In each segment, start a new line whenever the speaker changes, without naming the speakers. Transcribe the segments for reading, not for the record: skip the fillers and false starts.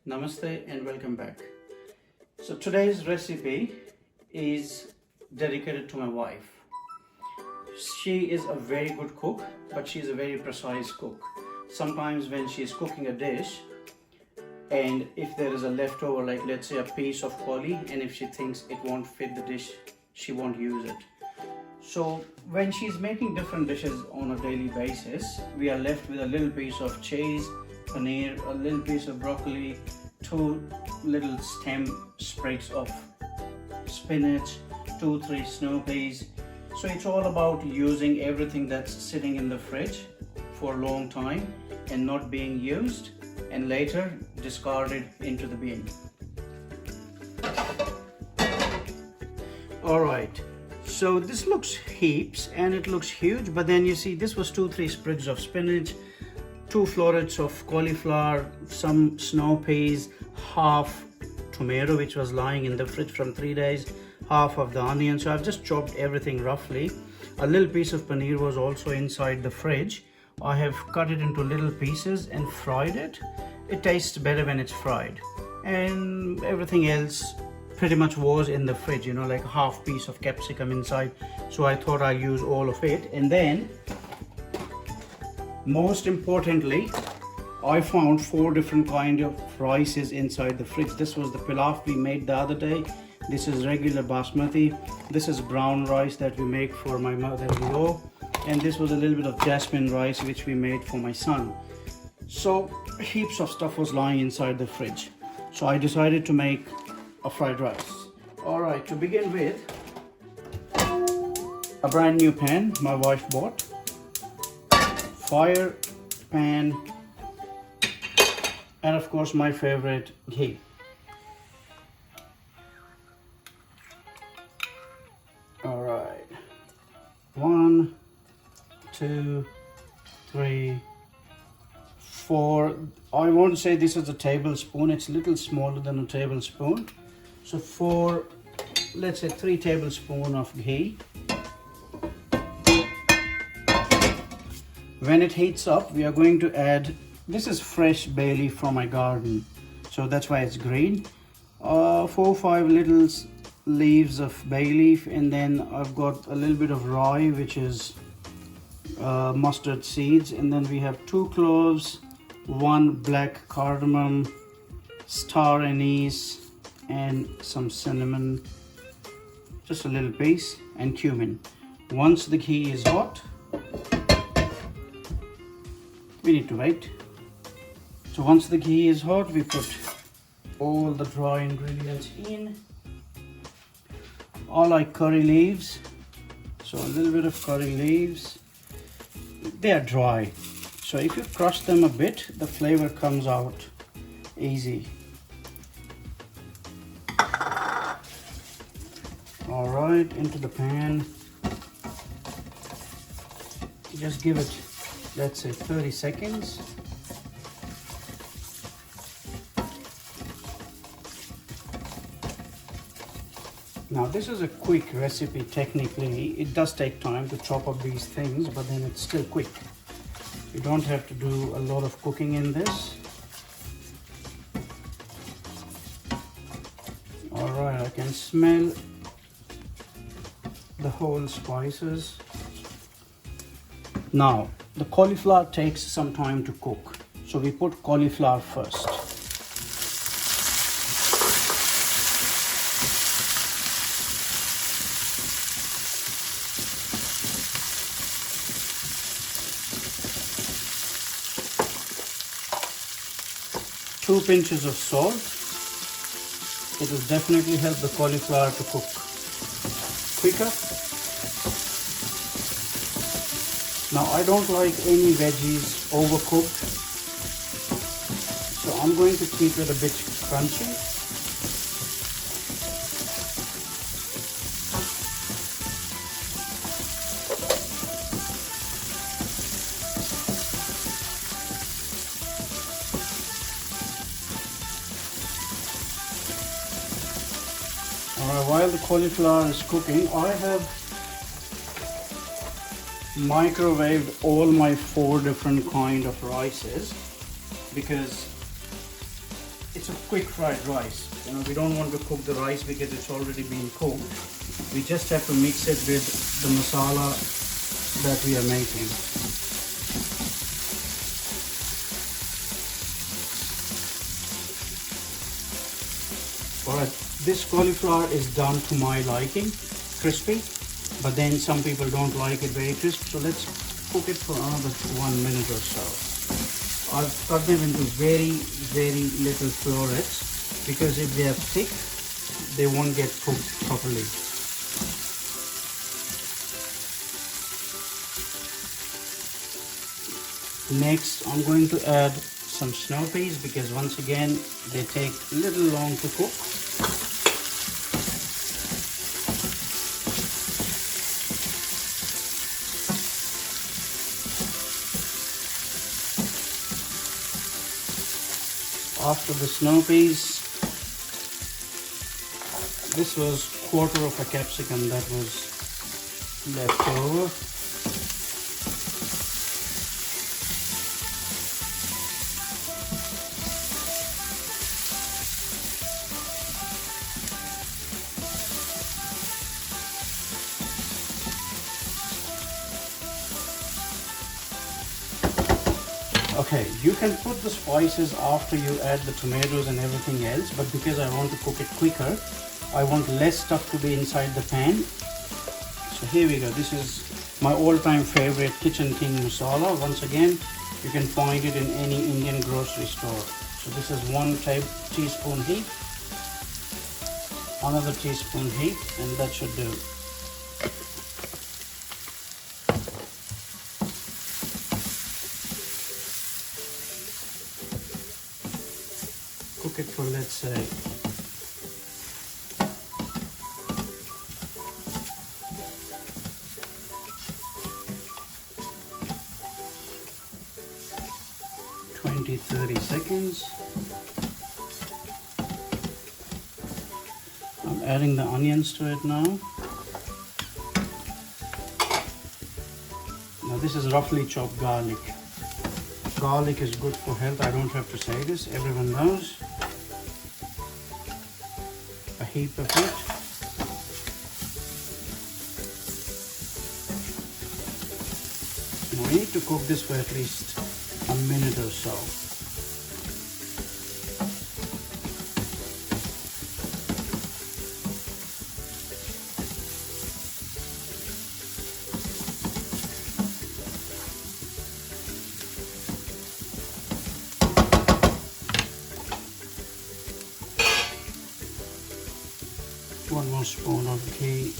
Namaste and welcome back. So today's recipe is dedicated to my wife. She is a very good cook, but she's a very precise cook. Sometimes when she's cooking a dish and if there is a leftover, like let's say a piece of cauli, and if she thinks it won't fit the dish, she won't use it. So when she's making different dishes on a daily basis, we are left with a little piece of cheese, paneer, a little piece of broccoli, two little stem sprigs of spinach, 2-3 snow peas. So it's all about using everything that's sitting in the fridge for a long time and not being used and later discarded into the bin. Alright, so this looks heaps and it looks huge, but then you see this was 2-3 sprigs of spinach, 2 florets of cauliflower, some snow peas, half tomato which was lying in the fridge from 3 days, half of the onion. So I've just chopped everything roughly. A little piece of paneer was also inside the fridge. I have cut it into little pieces and fried it. It tastes better when it's fried. And everything else pretty much was in the fridge, you know, like half piece of capsicum inside. So I thought I'll use all of it. And then most importantly, I found 4 different kind of rices inside the fridge. This was the pilaf we made the other day. This is regular basmati. This is brown rice that we make for my mother-in-law. And this was a little bit of jasmine rice which we made for my son. So heaps of stuff was lying inside the fridge. So I decided to make a fried rice. Alright, to begin with, a brand new pan my wife bought. Fire, pan, and of course my favorite, ghee. All right, 1, 2, 3, 4. I won't say this is a tablespoon, it's a little smaller than a tablespoon. So 4, let's say 3 tablespoons of ghee. When it heats up, we are going to add, this is fresh bay leaf from my garden, so that's why it's green. 4 or 5 little leaves of bay leaf, and then I've got a little bit of rye, which is mustard seeds, and then we have 2 cloves, 1 black cardamom, star anise, and some cinnamon, just a little piece, and cumin. Once the ghee is hot, we need to wait. So once the ghee is hot, we put all the dry ingredients in. I like curry leaves, so a little bit of curry leaves. They are dry, so if you crush them a bit, the flavor comes out easy. All right, into the pan. Just give it, let's say, 30 seconds. Now this is a quick recipe technically. It does take time to chop up these things, but then it's still quick. You don't have to do a lot of cooking in this. Alright, I can smell the whole spices. Now, the cauliflower takes some time to cook, so we put cauliflower first. Two pinches of salt. It will definitely help the cauliflower to cook quicker. Now I don't like any veggies overcooked, so I'm going to keep it a bit crunchy. While the cauliflower is cooking, I have microwaved all my 4 different kind of rices because it's a quick fried rice. You know, we don't want to cook the rice because it's already been cooked. We just have to mix it with the masala that we are making. Alright, this cauliflower is done to my liking, crispy, but then some people don't like it very crisp, so let's cook it for another 1 minute or so. I've cut them into very little florets because if they are thick, they won't get cooked properly. Next, I'm going to add some snow peas because once again, they take a little long to cook. After the snow peas, this was quarter of a capsicum that was left over. Okay, you can put the spices after you add the tomatoes and everything else, but because I want to cook it quicker, I want less stuff to be inside the pan. So here we go. This is my all-time favorite Kitchen King masala. Once again, you can find it in any Indian grocery store. So this is 1 teaspoon heat, another teaspoon heat, and that should do. Cook it for, let's say, 20-30 seconds. I'm adding the onions to it now. Now this is roughly chopped garlic. Garlic is good for health. I don't have to say this, everyone knows. A heap of it. Now we need to cook this for at least a minute or so. One more spoon of ghee.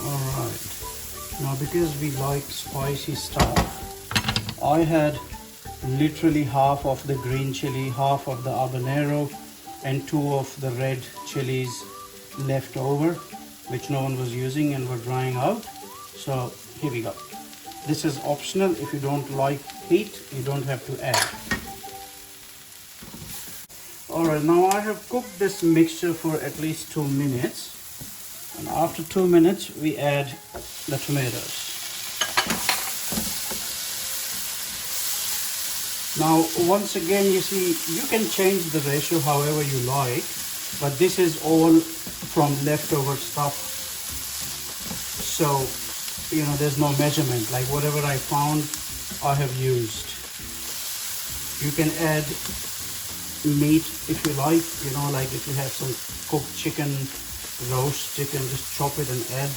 All right. Now because we like spicy stuff, I had literally half of the green chili, half of the habanero and 2 of the red chilies left over, which no one was using and were drying out. So here we go. This is optional. If you don't like heat, you don't have to add. Alright, now I have cooked this mixture for at least 2 minutes. And after 2 minutes, we add the tomatoes. Now, once again, you see, you can change the ratio however you like, but this is all from leftover stuff. So, you know, there's no measurement. Like whatever I found, I have used. You can add meat if you like, you know, like if you have some cooked chicken, roast chicken, just chop it and add.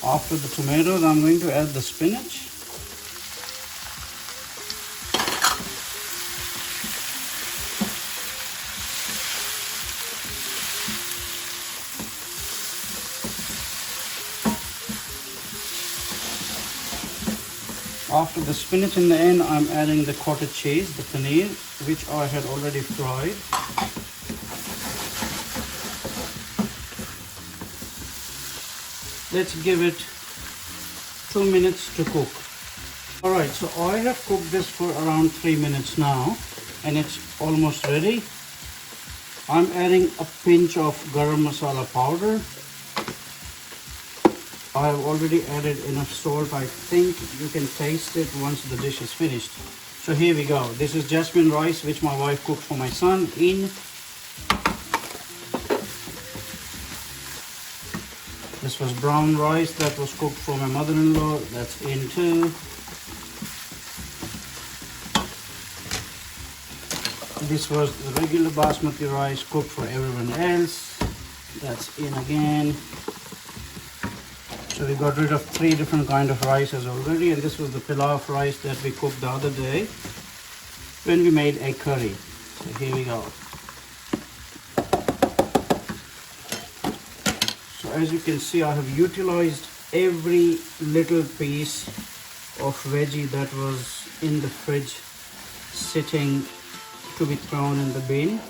After the tomatoes, I'm going to add the spinach. After the spinach in the end, I'm adding the cottage cheese, the paneer, which I had already fried. Let's give it 2 minutes to cook. Alright, so I have cooked this for around 3 minutes now, and it's almost ready. I'm adding a pinch of garam masala powder. I have already added enough salt. I think you can taste it once the dish is finished. So here we go. This is jasmine rice which my wife cooked for my son in. This was brown rice that was cooked for my mother-in-law. That's in too. This was the regular basmati rice cooked for everyone else. That's in again. So we got rid of 3 different kind of rices already, and this was the pilaf rice that we cooked the other day when we made egg curry. So here we go. So as you can see, I have utilized every little piece of veggie that was in the fridge sitting to be thrown in the bin.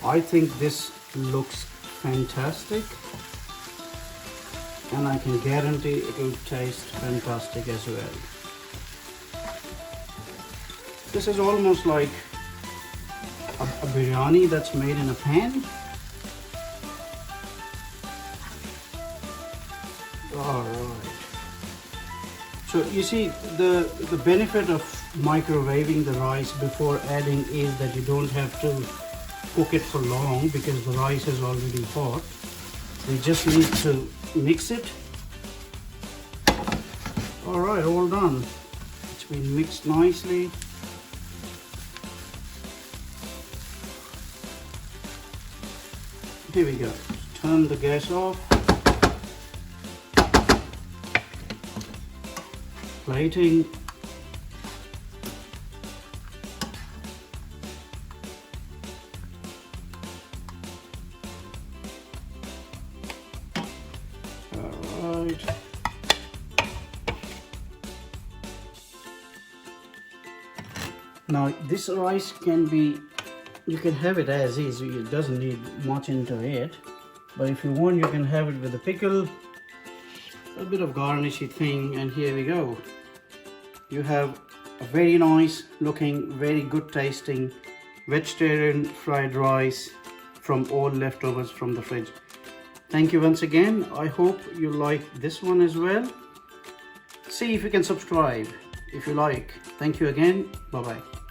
I think this looks fantastic, and I can guarantee it will taste fantastic as well. This is almost like a biryani that's made in a pan. Alright. So you see, the benefit of microwaving the rice before adding is that you don't have to cook it for long because the rice is already hot. We just need to mix it. Alright, all done. It's been mixed nicely. Here we go. Turn the gas off. Plating. Alright. Now this rice can be, you can have it as is, it doesn't need much into it, but if you want you can have it with a pickle, a bit of garnishy thing, and here we go. You have a very nice looking, very good tasting vegetarian fried rice from all leftovers from the fridge. Thank you once again. I hope you like this one as well. See if you can subscribe if you like. Thank you again. Bye bye.